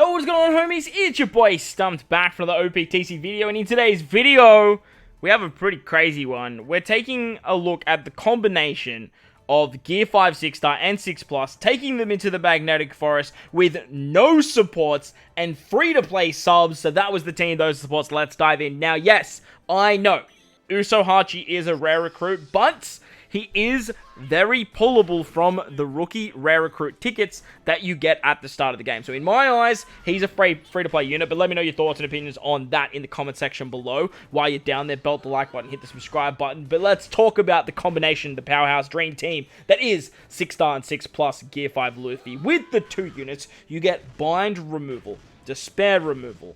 Yo, what's going on, homies? It's your boy Stumped back from the OPTC video, and in today's video, we have a pretty crazy one. We're taking a look at the combination of Gear 5 6-star and 6+, taking them into the Magnetic Forest with no supports and free-to-play subs. So that was the team, those supports. Let's dive in. Now, yes, I know Usohachi is a rare recruit, but he is very pullable from the rookie rare recruit tickets that you get at the start of the game. So in my eyes, he's a free-to-play unit, but let me know your thoughts and opinions on that in the comment section below. While you're down there, belt the like button, hit the subscribe button. But let's talk about the combination, the powerhouse dream team that is 6-star and 6+ Gear 5 Luffy. With the two units, you get Bind removal, Despair removal,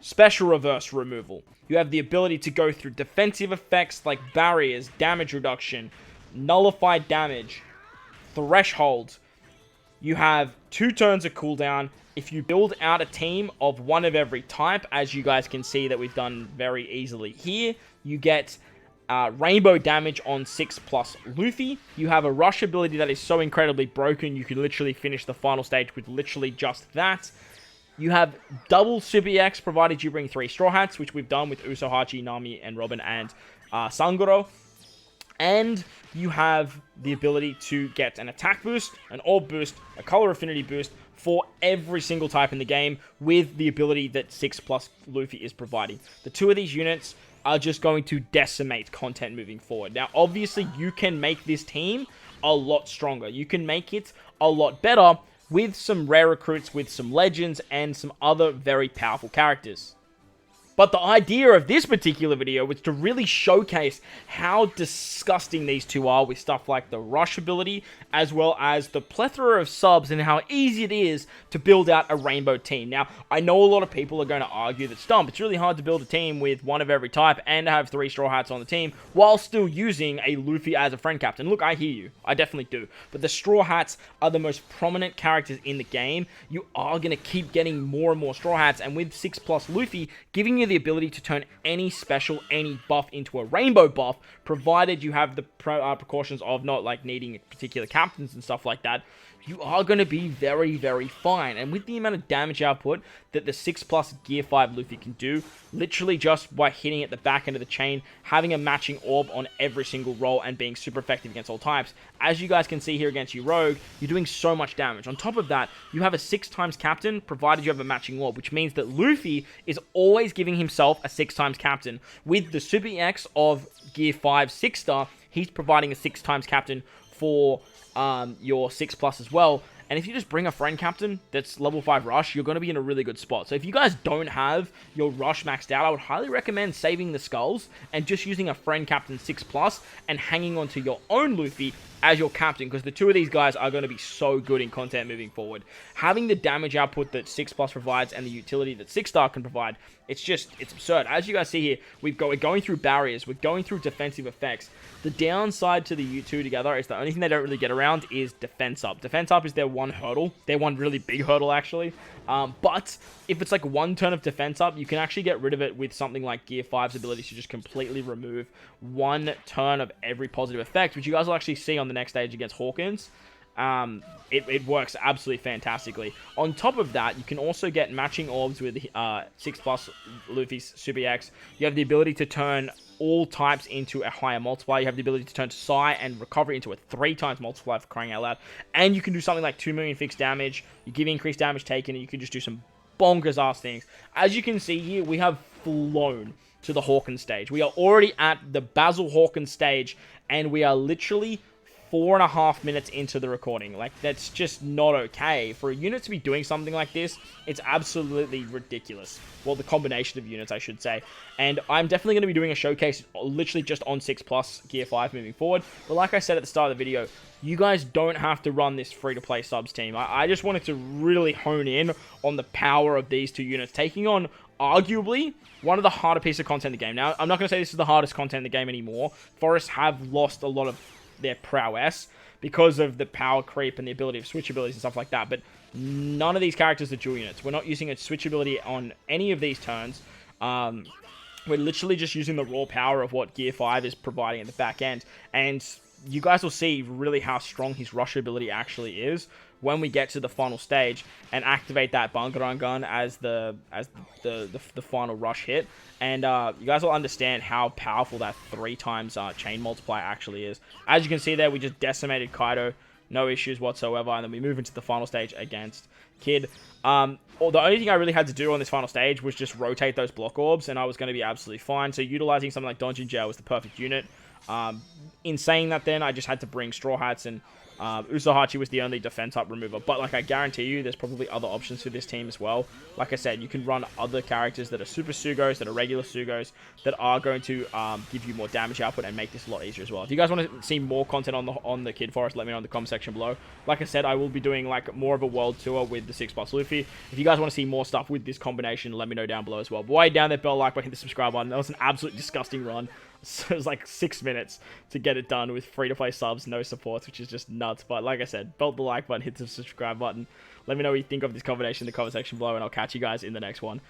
Special Reverse removal. You have the ability to go through defensive effects like barriers, damage reduction, nullified damage, threshold. You have 2 turns of cooldown. If you build out a team of one of every type, as you guys can see that we've done very easily here, you get rainbow damage on 6+ Luffy. You have a rush ability that is so incredibly broken, you can literally finish the final stage with literally just that. You have double Super EX, provided you bring 3 Straw Hats, which we've done with Usohachi, Nami, and Robin, and Sangoro. And you have the ability to get an attack boost, an orb boost, a color affinity boost for every single type in the game with the ability that 6+ Luffy is providing. The 2 of these units are just going to decimate content moving forward. Now, obviously, you can make this team a lot stronger. You can make it a lot better with some rare recruits, with some legends, and some other very powerful characters. But the idea of this particular video was to really showcase how disgusting these two are with stuff like the rush ability, as well as the plethora of subs and how easy it is to build out a rainbow team. Now, I know a lot of people are going to argue that Stump, it's really hard to build a team with one of every type and have 3 Straw Hats on the team while still using a Luffy as a friend captain. Look, I hear you. I definitely do. But the Straw Hats are the most prominent characters in the game. You are going to keep getting more and more Straw Hats, and with 6+ Luffy giving you the ability to turn any special, any buff into a rainbow buff, provided you have the precautions of not like needing particular captains and stuff like that, you are going to be very, very fine. And with the amount of damage output that the 6+ Gear 5 Luffy can do, literally just by hitting at the back end of the chain, having a matching orb on every single roll, and being super effective against all types, as you guys can see here against you Rogue, you're doing so much damage. On top of that, you have a 6x captain, provided you have a matching orb, which means that Luffy is always giving himself a 6x captain. With the Super EX of Gear 5 6-star, he's providing a 6x captain for your 6+ as well. And if you just bring a friend captain that's level 5 rush, you're going to be in a really good spot. So if you guys don't have your rush maxed out, I would highly recommend saving the skulls and just using a friend captain 6+ and hanging on to your own Luffy as your captain, because the 2 of these guys are going to be so good in content moving forward. Having the damage output that 6+ provides and the utility that 6-star can provide, it's absurd. As you guys see here, we're going through barriers, we're going through defensive effects. The downside to the U2 together is the only thing they don't really get around is defense up. Defense up is their one hurdle, their one really big hurdle actually. But if it's like 1 turn of defense up, you can actually get rid of it with something like Gear 5's ability to just completely remove 1 turn of every positive effect, which you guys will actually see on the next stage against Hawkins. It works absolutely fantastically. On top of that, you can also get matching orbs with 6+ Luffy's Super EX. You have the ability to turn all types into a higher multiplier. You have the ability to turn Psy and Recovery into a 3x multiplier, for crying out loud. And you can do something like 2 million fixed damage. You give increased damage taken, and you can just do some bonkers ass things. As you can see here, we have flown to the Hawkins stage. We are already at the Basil Hawkins stage, and we are literally 4.5 minutes into the recording. Like, that's just not okay. For a unit to be doing something like this, it's absolutely ridiculous. Well, the combination of units, I should say. And I'm definitely going to be doing a showcase literally just on 6+ Gear 5 moving forward. But like I said at the start of the video, you guys don't have to run this free-to-play subs team. I just wanted to really hone in on the power of these 2 units, taking on arguably one of the harder pieces of content in the game. Now, I'm not going to say this is the hardest content in the game anymore. Forests have lost a lot of their prowess because of the power creep and the ability of switch abilities and stuff like that, but none of these characters are dual units. We're not using a switch ability on any of these turns. We're literally just using the raw power of what Gear 5 is providing at the back end, and you guys will see really how strong his rush ability actually is when we get to the final stage and activate that Bangaran gun as the final rush hit. And you guys will understand how powerful that 3 times chain multiplier actually is. As you can see there, we just decimated Kaido. No issues whatsoever. And then we move into the final stage against Kid. The only thing I really had to do on this final stage was just rotate those block orbs, and I was going to be absolutely fine. So utilizing something like Donjin Jail was the perfect unit. In saying that then, I just had to bring Straw Hats, and Usohachi was the only defense up remover. But like I guarantee you, there's probably other options for this team as well. Like I said, you can run other characters that are super Sugos, that are regular Sugos, that are going to give you more damage output and make this a lot easier as well. If you guys want to see more content on the Kid Forest, let me know in the comment section below. Like I said, I will be doing like more of a world tour with the 6+ Luffy. If you guys want to see more stuff with this combination, let me know down below as well. But while you're down there, bell like button, hit the subscribe button. That was an absolute disgusting run. So it was like 6 minutes to get it done with free-to-play subs, no supports, which is just nuts. But like I said, belt the like button, hit the subscribe button. Let me know what you think of this combination in the comment section below, and I'll catch you guys in the next one.